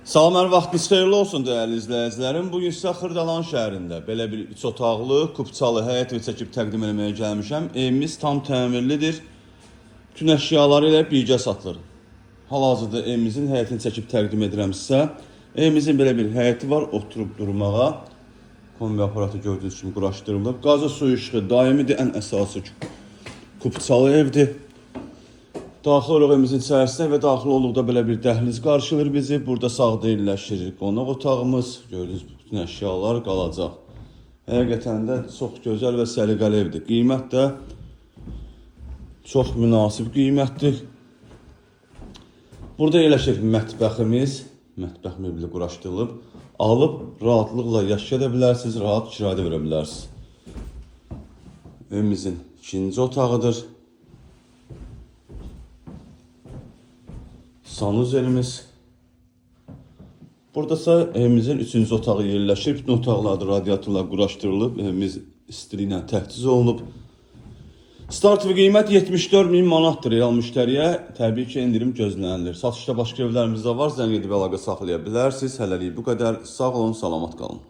Salam, hər vaxtınız xeyirli olsun dəyərli izləyicilərim. Bugün sizə Xırdalan şəhərində belə bir 3 otaqlı, kupçalı həyət evi çəkib təqdim etməyə gəlmişəm. Evimiz tam təmirlidir. Bütün əşyaları ilə birgə satılır. Hal-hazırda evimizin həyətini çəkib təqdim edirəm sizə. Evimizin belə bir həyəti var, oturub durmağa. Kombi aparatı gördüyünüz kimi quraşdırılıb. Qazı, suyu, işığı daimidir, ən əsası kupçalı evdir. Daxil oluq evimizin içərisində və daxil olduqda belə bir dəhliz qarşılayır bizi. Burada sağda yerləşir qonaq otağımız. Gördüyünüz bütün əşyalar qalacaq. Həqiqətən də çox gözəl və səliqəli evdir. Qiymət də çox münasib qiymətdir. Burada yerləşir mətbəximiz. Mətbəx mebeli quraşdırılıb. Alıb rahatlıqla yaşaya bilərsiniz, rahat kirayədə verə bilərsiniz. Evimizin ikinci otağıdır. Sanuzelimiz. Buradasa evimizin 3-cü otağı yerləşir. Bütün otaqlarda radiatorlar quraşdırılıb. Evimiz istiliklə təchiz olunub. Start və qiymət 74.000 manatdır real müştəriyə. Təbii ki, indirim gözlənilir. Satışda başqa evlərimiz də var. Zəng edib əlaqə saxlaya bilərsiniz. Hələlik bu qədər. Sağ olun, salamat qalın.